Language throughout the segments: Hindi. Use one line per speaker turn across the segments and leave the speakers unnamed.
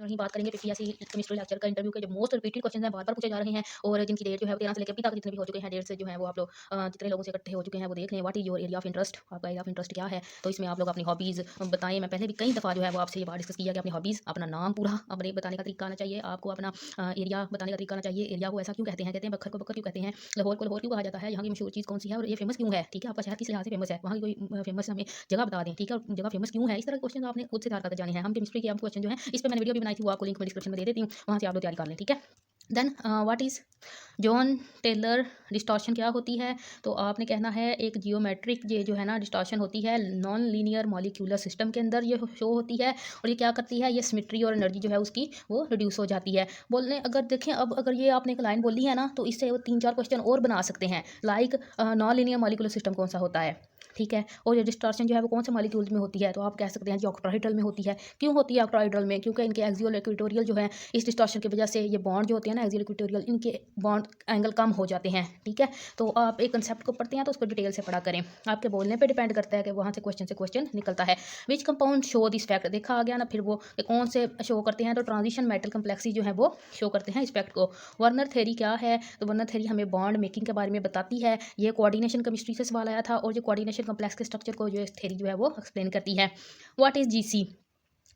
वहीं बात करेंगे पीपीएससी केमिस्ट्री लेक्चर का इंटरव्यू के जो मोस्ट रिपीटेड क्वेश्चन हैं, बार-बार पूछे जा रहे हैं और जिनकी डेट जो है 13 से लेकर अभी तक जितने भी हो चुके हैं, डेट से जो है वो आप लोग जितने लोगों से इकट्ठे हो चुके हैं वो देख लें। What is your area of interest, आपका एरिया ऑफ इंटरेस्ट क्या है? तो इसमें आप लोग अपनी हॉबीज़ बताएँ। मैं पहले भी कई दफ़ा जो है वो आपसे ये बात डिस्कस किया कि अपनी हॉबीज़, अपना नाम पूरा अपने बताने का तरीका आना चाहिए, आपको अपना एरिया बताने का तरीका आना चाहिए। एरिया को ऐसा क्यों कहते हैं? कहते हैं बखर को बखर क्यों कहते हैं? लाहौर को लाहौर क्यों कहा जाता है? यहाँ की मशहूर चीज़ कौन सी है और ये फेमस क्यों है? ठीक है, आपका शहर किस लिहाज से फेमस है? वहाँ की कोई फेमस हमें जगह बता दें, ठीक है? और जगह फेमस क्यों है? इस तरह के क्वेश्चन आपने खुद से तैयार करके जाने हैं। हम केमिस्ट्री के हम क्वेश्चन जो है इस पे मैंने वीडियो भी बनाई थी, वो आपको लिंक मैं डिस्क्रिप्शन में दे देती हूँ, वहाँ से आप लोग तैयारी कर लें, ठीक है? Then what is Jahn Teller distortion क्या होती है? तो आपने कहना है एक जियोमेट्रिक ये जो है ना डिस्टॉर्शन होती है नॉन लीनियर मॉलिक्यूलर सिस्टम के अंदर ये शो होती है और ये क्या करती है, ये सिमेट्री और एनर्जी जो है उसकी वो रिड्यूस हो जाती है। बोलने अगर देखें अब अगर ये आपने एक लाइन बोली है ना तो इससे वो 3-4 क्वेश्चन और बना सकते हैं। Like non linear molecular system कौन सा होता है? ठीक है, और ये डिस्टॉर्शन जो है वो कौन से मॉलिक्यूल्स में होती है? तो आप कह सकते हैं जी ऑक्टाहेड्रल में होती है। क्यों होती है ऑक्टाहेड्रल में? क्योंकि इनके एक्सियल इक्वेटोरियल जो है इस डिस्टॉर्शन की वजह से ये बॉन्ड जो होते हैं ना एक्सियल इक्वेटोरियल, इनके बॉन्ड एंगल कम हो जाते हैं, ठीक है? तो आप एक कंसेप्ट को पढ़ते हैं तो उसको डिटेल से पढ़ा करें। आपके बोलने पे डिपेंड करता है कि वहाँ से क्वेश्चन निकलता है। Which compound show this fact, देखा आ गया ना फिर वो कि कौन से शो करते हैं, तो ट्रांजिशन मेटल कम्प्लेक्सी जो है वो शो करते हैं इस फैक्ट को। वर्नर थ्योरी क्या है? तो वर्नर थ्योरी हमें बॉन्ड मेकिंग के बारे में बताती है। ये कोऑर्डिनेशन केमिस्ट्री से सवाल आया था और जो कोऑर्डिनेशन कम्प्लेक्स के स्ट्रक्चर को जो थ्योरी जो है वो एक्सप्लेन करती है। व्हाट इज जीसी,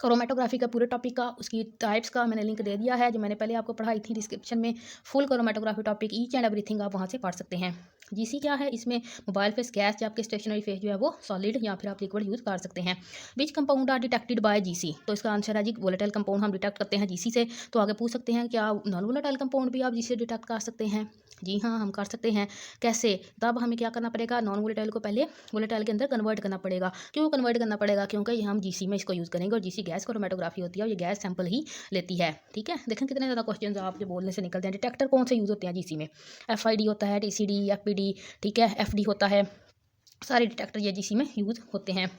क्रोमेटोग्राफी का पूरे टॉपिक का उसकी टाइप्स का मैंने लिंक दे दिया है, जो मैंने पहले आपको पढ़ाई थी डिस्क्रिप्शन में। Full chromatography topic each and everything आप वहाँ से पढ़ सकते हैं। जीसी क्या है? इसमें मोबाइल फेस गैस या आपके स्टेशनरी फेस जो है वो सॉलिड या फिर आप लिक्विड यूज़ कर सकते हैं। Which compound are detected by GC, तो इसका आंसर है जी वोलेटाइल कंपाउंड हम डिटेक्ट करते हैं जीसी से। तो आगे पूछ सकते हैं क्या नॉन वोलेटाइल कंपाउंड भी आप जीसी डिटेक्ट कर सकते हैं? जी हाँ, हम कर सकते हैं। कैसे? तब हमें क्या करना पड़ेगा, नॉन वोलेटाइल को पहले वोलेटाइल के अंदर कन्वर्ट करना पड़ेगा। क्यों कन्वर्ट करना पड़ेगा? क्योंकि हम जीसी में इसको यूज़ करेंगे और जीसी गैस क्रोमेटोग्राफी होती है और ये गैस सैंपल ही लेती है, ठीक है? देखें कितने ज़्यादा क्वेश्चन आपके बोलने से निकलते हैं। डिटेक्टर कौन से यूज़ होते हैं जीसी में? एफआईडी होता है, टीसीडी, एफपीडी, ठीक है, एफडी होता है। सारे डिटेक्टर ये जीसी में यूज़ होते हैं।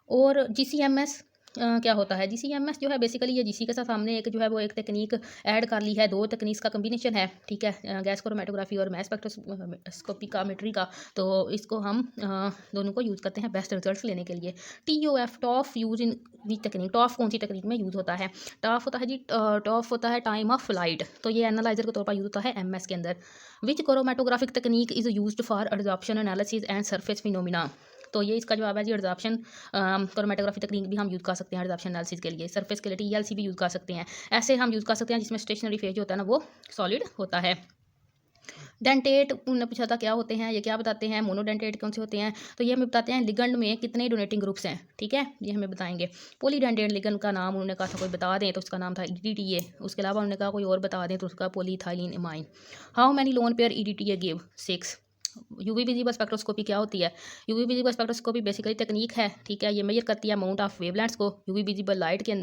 और जीसीएमएस क्या होता है? जीसीएमएस जो है बेसिकली ये जीसी के साथ सामने एक जो है वो एक तकनीक ऐड कर ली है, 2 तकनीक का कॉम्बिनेशन है, ठीक है? गैस क्रोमेटोग्राफी और मास स्पेक्ट्रोस्कोपी का। तो इसको हम दोनों को यूज़ करते हैं बेस्ट रिजल्ट्स लेने के लिए। TOF TOF use in which technique, TOF कौन सी टेक्निक में यूज़ होता है? टॉफ होता है जी टॉफ होता है टाइम ऑफ फ्लाइट, तो ये एनालाइजर के तौर पर यूज़ होता है एमएस के अंदर। विच क्रोमेटोग्राफिक तकनीक is used for absorption analysis and surface phenomena, तो ये इसका जवाब है जी एब्जॉर्प्शन क्रोमेटोग्राफी तकनीक भी हम यूज़ कर सकते हैं एब्जॉर्प्शन एनालिसिस के लिए। सरफेस के लिए टीएलसी भी यूज़ कर सकते हैं। ऐसे हम यूज़ कर सकते हैं जिसमें स्टेशनरी फेज जो होता है ना वो सॉलिड होता है। डेंटेट उन्होंने पूछा था क्या होते हैं, ये क्या बताते हैं? मोनोडेंटेट कौन से होते हैं? तो ये हमें बताते हैं लिगंड में कितने डोनेटिंग ग्रुप्स हैं, ठीक है? ये हमें बताएंगे। पॉलीडेंटेट लिगंड का नाम उन्होंने कहा था कोई बता दें, तो उसका नाम था ईडीटीए। उसके अलावा उन्होंने कहा कोई और बता दें, तो उसका polyethylene imine. How many lone pair EDTA give? 6। UV visible spectroscopy क्या होती है? UV visible spectroscopy basically technique है, ठीक है? ये मेजर करती है अमाउंट ऑफ वेवलेंथ्स को यूवी विजिबल लाइट के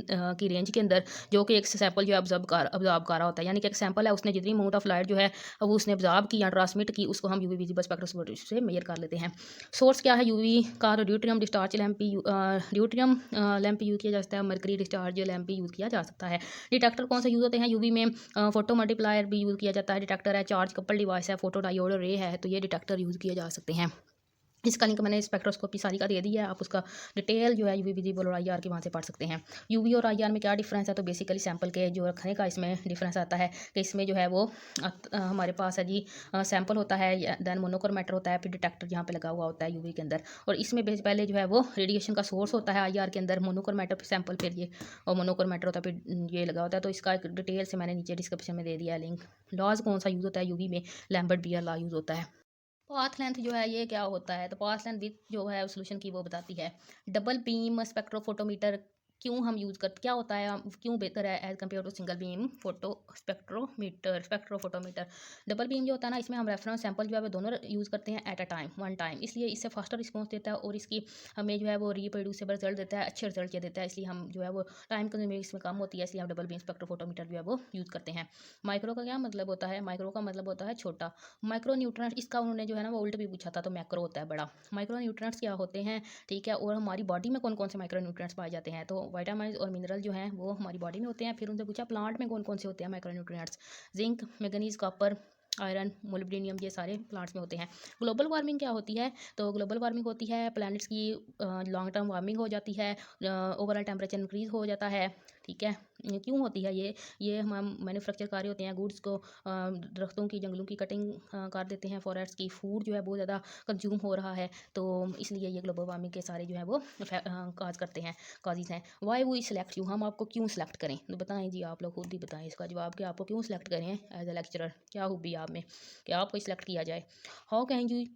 की रेंज के अंदर, जो कि एक सैंपल जो है ऑब्जर्व कर रहा होता है। यानी कि एक सैंपल है, उसने जितनी अमाउंट ऑफ लाइट जो है वो उसने ऑब्जर्व की या ट्रांसमिट की, उसको हम यूवी विजिबल स्पेक्ट्रोस्कोपी से मेजर कर लेते हैं। सोर्स क्या है यूवी का? तो deuterium discharge lamp deuterium lamp use किया जा सकता है, मरकरी डिस्चार्ज लैंप यूज़ किया जा सकता है। डिटेक्टर कौन सा यूज़ होते हैं यूवी में? फोटो मल्टीप्लायर भी यूज़ किया जाता है, डिटेक्टर है, चार्ज कपल डिवाइस है, फोटो डायोड रे है, तो ये डिटेक्टर यूज़ किए जा सकते हैं। इसका लिंक मैंने स्पेक्ट्रोस्कोपी सारी का दे दी है, आप उसका डिटेल जो है यूवी विजिबल और आईआर के वहाँ से पढ़ सकते हैं। यूवी और आईआर में क्या डिफरेंस है? तो बेसिकली सैंपल के जो रखने का इसमें डिफरेंस आता है कि इसमें जो है वो हमारे पास है जी सैंपल होता है, देन मोनोक्रोमेटर होता है, फिर डिटेक्टर यहाँ पे लगा हुआ होता है यूवी के अंदर, और इसमें पहले जो है वो रेडिएशन का सोर्स होता है आईआर के अंदर, मोनोक्रोमेटर सैंपल फिर ये और मोनोक्रोमेटर होता है फिर ये लगा होता है। तो इसका एक डिटेल से मैंने नीचे डिस्क्रिप्शन में दे दिया है लिंक। लॉज कौन सा यूज़ होता है यूवी में? लैम्बर्ट बियर लॉ यूज़ होता है। पाथ लेंथ जो है ये क्या होता है? तो पाथ लेंथ विथ जो है सोल्यूशन की वो बताती है। डबल बीम स्पेक्ट्रोफोटोमीटर क्यों हम यूज़ करते, क्या होता है, क्यों बेहतर है as compare to single beam photo spectrophotometer? Double beam जो होता है ना, इसमें हम रेफरेंस सैंपल जो है वो दोनों यूज़ करते हैं at a time, one time, इसलिए इससे फास्टर रिस्पॉन्स देता है और इसकी हमें जो है वो रिप्रोड्यूसेबल रिजल्ट देता है, अच्छे रिजल्ट ये देता है, इसलिए हम जो है वो टाइम कंज्यूमिंग इसमें कम होती है, इसलिए हम डबल बीम स्पेक्ट्रोफोटोमीटर जो है वो यूज़ करते हैं। माइक्रो का क्या मतलब होता है? माइक्रो का मतलब होता है छोटा। माइक्रो न्यूट्रंट्स, इसका उन्होंने जो है ना वो उल्ट भी पूछा था, तो मैक्रो होता है बड़ा। माइक्रो न्यूट्रंट्स क्या होते हैं, ठीक है? और हमारी बॉडी में कौन कौन से माइक्रो न्यूट्रंट्स पाए जाते हैं? तो विटामिन और मिनरल जो हैं वो हमारी बॉडी में होते हैं। फिर उनसे पूछा प्लांट में कौन कौन से होते हैं micro nutrients? Zinc, manganese, copper, iron, molybdenum, ये सारे प्लांट्स में होते हैं। ग्लोबल वार्मिंग क्या होती है? तो ग्लोबल वार्मिंग होती है प्लैनेट्स की लॉन्ग टर्म वार्मिंग हो जाती है, ओवरऑल टेम्परेचर इंक्रीज हो जाता है, ठीक है। क्यों होती है ये हम मैन्युफैक्चर कार्य होते हैं, गुड्स को दरख्तों की, जंगलों की कटिंग कर देते हैं, फॉरेस्ट की, फूड जो है बहुत ज़्यादा कंज्यूम हो रहा है, तो इसलिए ये ग्लोबल वार्मिंग के सारे जो है वो काज करते हैं, काजेज़ हैं। वाई वी सिलेक्ट यू, हम आपको क्यों सिलेक्ट करें, तो बताएं जी, आप लोग खुद ही बताएं इसका जवाब कि आपको क्यों सिलेक्ट करें एज ए लेक्चरर, क्या खूबी आप में कि आपको सिलेक्ट किया जाए। How can you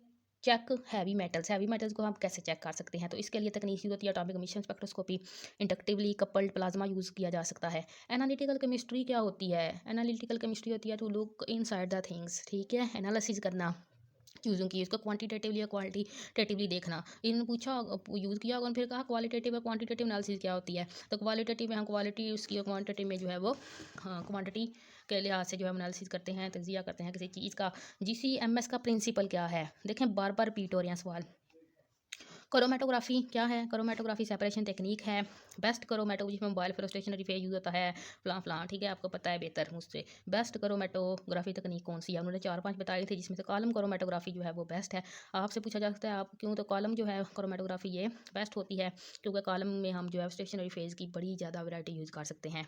check heavy metals को हम कैसे चेक कर सकते हैं, तो इसके लिए तकनीक यूज़ होती है atomic emission spectroscopy, inductively coupled plasma use किया जा सकता है। एनालिटिकल केमिस्ट्री क्या होती है, एनालिटिकल केमिस्ट्री होती है to look inside the things, ठीक है, एनालिसिस करना चीज़ों की, इसको क्वांटिटेटिवली या क्वालिटेटिवली देखना। इन पूछा यूज़ किया होगा, फिर कहा क्वालिटेटिव और क्वांटिटेटिव एनालिसिस क्या होती है, तो क्वालिटेटिव में हम क्वालिटी उसकी और क्वांटिटी में जो है वो क्वांटिटी के लिहाज से जो है एनालिसिस करते हैं, तजिया करते हैं किसी चीज़ का। GCMS का प्रिंसिपल क्या है, देखें बार बार रिपीट हो रहे हैं सवाल। क्रोमेटोग्राफी क्या है, क्रोमेटोग्राफी सेपरेशन टेक्निक है। बेस्ट क्रोमेटो जिसमें मोबाइल फिर स्टेशनरी फेज यूज़ होता है, फ्लां फ्लां, ठीक है, आपको पता है बेहतर मुझसे। बेस्ट क्रोमेटोग्राफी तकनीक कौन सी है, उन्होंने 4-5 बताई थी, जिसमें से कॉलम क्रोमेटोग्राफी जो है वो बेस्ट है। आपसे पूछा जा सकता है आप क्यों, तो कॉलम जो है क्रोमेटोग्राफी ये बेस्ट होती है क्योंकि कॉलम में हम जो है स्टेशनरी फेज की बड़ी ज़्यादा वैरायटी यूज़ कर सकते हैं।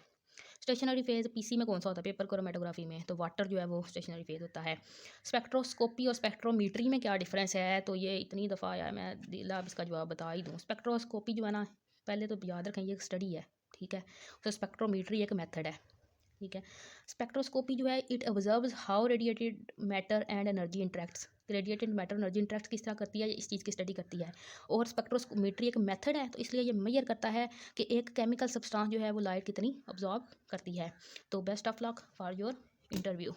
स्टेशनरी फेज पीसी में कौन सा होता है, पेपर क्रोमेटोग्राफी में, तो वाटर जो है वो स्टेशनरी फेज होता है। स्पेक्ट्रोस्कोपी और स्पेक्ट्रोमीट्री में क्या डिफरेंस है, तो ये इतनी दफ़ा आया है, मैं दिला अब इसका जवाब बता ही दूँ। स्पेक्ट्रोस्कोपी जो है ना, पहले तो याद रखें ये एक स्टडी है, ठीक है, तो स्पेक्ट्रोमीट्री एक मेथड है, ठीक है। स्पेक्ट्रोस्कोपी जो है it observes how radiated matter and energy interacts, radiated matter energy interact किस तरह करती है, इस चीज़ की स्टडी करती है। और स्पेक्ट्रोस्कोमेट्री एक मेथड है, तो इसलिए ये मेजर करता है कि एक केमिकल सब्सटेंस जो है वो लाइट कितनी ऑब्जॉर्ब करती है। तो best of luck for your interview.